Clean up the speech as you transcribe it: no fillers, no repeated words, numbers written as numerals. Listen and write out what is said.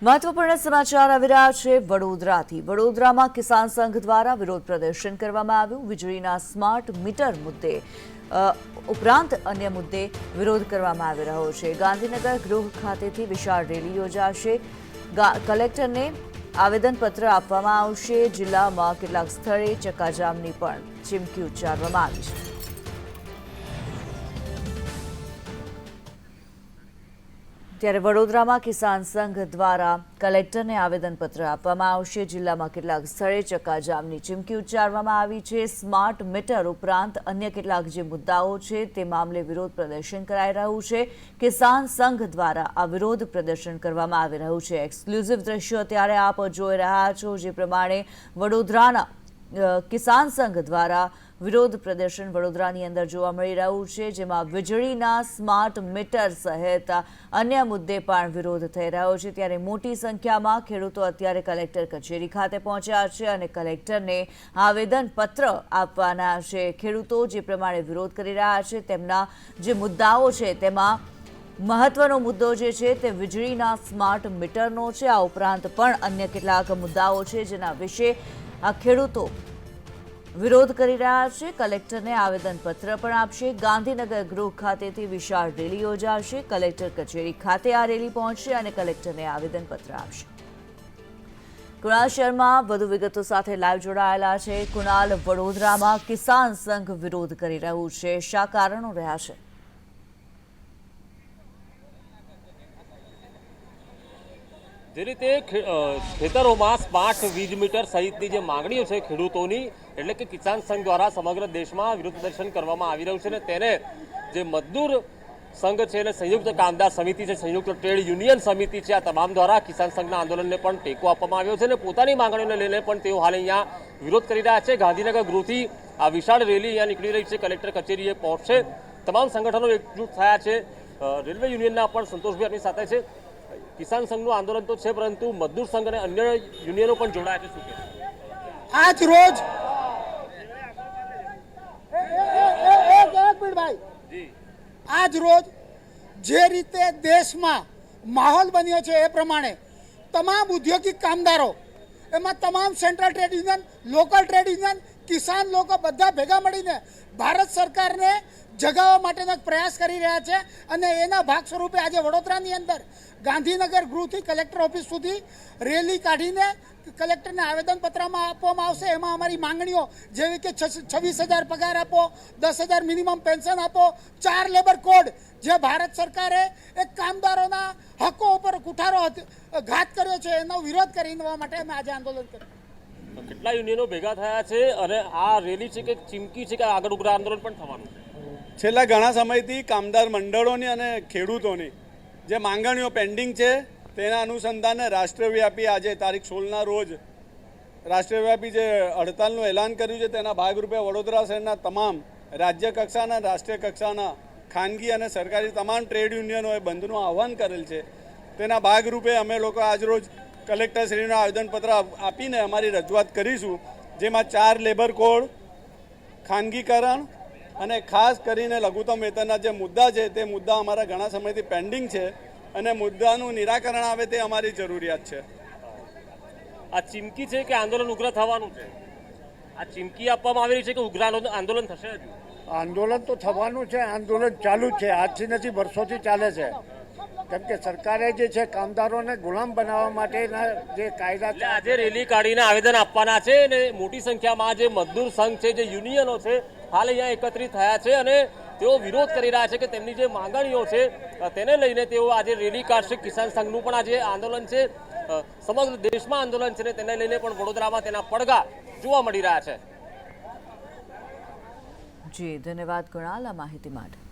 મહત્વપૂર્ણ સમાચાર આવી રહ્યા છે વડોદરાથી। વડોદરામાં કિસાન સંઘ દ્વારા વિરોધ પ્રદર્શન કરવામાં આવ્યું। વીજળીના સ્માર્ટ મીટર મુદ્દે ઉપરાંત અન્ય મુદ્દે વિરોધ કરવામાં આવી રહ્યો છે। ગાંધીનગર ગૃહ ખાતેથી વિશાળ રેલી યોજાશે। કલેક્ટરને આવેદનપત્ર આપવામાં આવશે। જિલ્લામાં કેટલાક સ્થળે ચક્કાજામની પણ ચીમકી ઉચ્ચારવામાં આવી છે। ત્યારે વડોદરામાં કિસાન સંઘ દ્વારા કલેક્ટરને આવેદનપત્ર આપવામાં આવશે। જિલ્લામાં કેટલાક સ્થળે ચક્કાજામની ચીમકી ઉચ્ચારવામાં આવી છે। સ્માર્ટ મીટર ઉપરાંત અન્ય કેટલાક જે મુદ્દાઓ છે તે મામલે વિરોધ પ્રદર્શન કરાઈ રહ્યું છે। કિસાન સંઘ દ્વારા આ વિરોધ પ્રદર્શન કરવામાં આવી રહ્યું છે। એક્સક્લુઝિવ દ્રશ્યો અત્યારે આપ જોઈ રહ્યા છો, જે પ્રમાણે વડોદરાના કિસાન સંઘ દ્વારા વિરોધ પ્રદર્શન વડોદરાની અંદર જોવા મળી રહ્યું છે, જેમાં વીજળીના સ્માર્ટ મીટર સહિત અન્ય મુદ્દે પણ વિરોધ થઈ રહ્યો છે। ત્યારે મોટી સંખ્યામાં ખેડૂતો અત્યારે કલેક્ટર કચેરી ખાતે પહોંચ્યા છે અને કલેક્ટરને આવેદનપત્ર આપવાના છે। ખેડૂતો જે પ્રમાણે વિરોધ કરી રહ્યા છે તેમના જે મુદ્દાઓ છે તેમાં મહત્વનો મુદ્દો જે છે તે વીજળીના સ્માર્ટ મીટરનો છે। આ ઉપરાંત પણ અન્ય કેટલાક મુદ્દાઓ છે જેના વિશે આ ખેડૂતો વિરોધ કરી રહ્યા છે। કલેક્ટરને આવેદનપત્ર પણ આપશે। ગાંધીનગર ગૃહ ખાતેથી વિશાળ રેલી યોજાશે। કલેક્ટર કચેરી ખાતે આ રેલી પહોંચશે અને કલેક્ટરને આવેદનપત્ર આપશે। કુણાલ શર્મા વધુ વિગતો સાથે લાઈવ જોડાયેલા છે। કુણાલ, વડોદરામાં કિસાન સંઘ વિરોધ કરી રહ્યું છે, શા કારણો રહ્યા છે? જે રીતે ખેતરોમાં સ્માર્ટ વીજ મીટર સહિતની જે માંગણીઓ છે ખેડૂતોની, એટલે કે કિસાન સંઘ દ્વારા સમગ્ર દેશમાં વિરોધ પ્રદર્શન કરવામાં આવી રહ્યું છે અને તેને જે મજદૂર સંઘ છે અને સંયુક્ત કામદાર સમિતિ છે, સંયુક્ત ટ્રેડ યુનિયન સમિતિ છે, આ તમામ દ્વારા કિસાન સંઘના આંદોલનને પણ ટેકો આપવામાં આવ્યો છે અને પોતાની માંગણીઓને લઈને પણ તેઓ હાલ અહીંયા વિરોધ કરી રહ્યા છે। ગાંધીનગર ગૃહથી આ વિશાળ રેલી અહીંયા નીકળી રહી છે, કલેક્ટર કચેરીએ પહોંચશે। તમામ સંગઠનો એકજૂટ થયા છે। રેલવે યુનિયનના પણ સંતોષભાઈ આપણી સાથે છે। કિસાન સંઘનું આંદોલન તો છે, પરંતુ મજદૂર સંઘ અને અન્ય યુનિયનો પણ જોડાયા છે। શું કે આજ રોજ જે રીતે દેશમાં માહોલ બન્યો છે એ પ્રમાણે તમામ ઔદ્યોગિક કામદારો, એમાં તમામ central trade union, local trade union, કિસાન લોકો બધા ભેગા મળીને ભારત સરકારને જગાવવા માટેનો પ્રયાસ કરી રહ્યા છે અને એના ભાગ સ્વરૂપે આજે વડોદરાની અંદર ગાંધીનગર ગૃહથી કલેક્ટર ઓફિસ સુધી રેલી કાઢીને કલેક્ટરને આવેદનપત્રમાં આપવામાં આવશે। એમાં અમારી માંગણીઓ જેવી કે 26,000 પગાર આપો, 10,000 મિનિમમ પેન્શન આપો, 4 લેબર કોડ, જે ભારત સરકારે એક કામદારોના હકો ઉપર કુઠારો ઘાત કર્યો છે એનો વિરોધ કરવા માટે અમે આજે આંદોલન કર્યું। કેટલા યુનિયનો ભેગા થયા છે અને આ રેલી છે કે ચીમકી છે કે આગળ ઉગ્ર આંદોલન પણ થવાનું છે? છેલ્લા ઘણા સમયથી કામદાર મંડળોની અને ખેડૂતોની જે માંગણીઓ પેન્ડિંગ છે તેના અનુસંધાને રાષ્ટ્રવ્યાપી આજે તારીખ 16ના રોજ રાષ્ટ્રવ્યાપી જે હડતાલનું એલાન કર્યું છે તેના ભાગરૂપે વડોદરા શહેરના તમામ રાજ્ય કક્ષાના, રાષ્ટ્રીય કક્ષાના ખાનગી અને સરકારી તમામ ટ્રેડ યુનિયનોએ બંધનું આહવાન કરેલ છે। તેના ભાગરૂપે અમે લોકો આજરોજ કલેક્ટરશ્રીનું આવેદનપત્ર આપીને અમારી રજૂઆત કરીશું, જેમાં 4 લેબર કોડ, ખાનગીકરણ અને ખાસ કરીને લઘુત્તમ વેતનના જે મુદ્દા છે તે મુદ્દા અમારા ઘણા સમયથી પેન્ડિંગ છે અને મુદ્દાનું નિરાકરણ આવે તે અમારી જરૂરિયાત છે। આ ચીમકી છે કે આંદોલન ઉગ્ર થવાનું છે? આ ચીમકી આપવામાં આવી રહી છે કે ઉગ્ર આંદોલન થશે? હજુ આંદોલન તો થવાનું છે, આંદોલન ચાલુ જ છે, આજથી નથી વર્ષોથી ચાલે છે। કેમ કે સરકારે જે છે કામદારોને ગુલામ બનાવવા માટેના જે કાયદા આજે રેલી કાઢીને આવેદન આપવાના છે અને મોટી સંખ્યામાં જે મજદૂર સંઘ છે, જે યુનિયનો છે, હાલ અહીંયા એકત્રિત થયા છે અને તેઓ વિરોધ કરી રહ્યા છે કે તેમની જે માંગણીઓ છે તેને લઈને તેઓ આજે રેલી કાઢશે। કિસાન સંઘનું પણ આજે આંદોલન છે, સમગ્ર દેશમાં આંદોલન છે ને તેને લઈને પણ વડોદરામાં તેના પડઘા જોવા મળી રહ્યા છે। જી, ધન્યવાદ કુણાલ આ માહિતી માટે।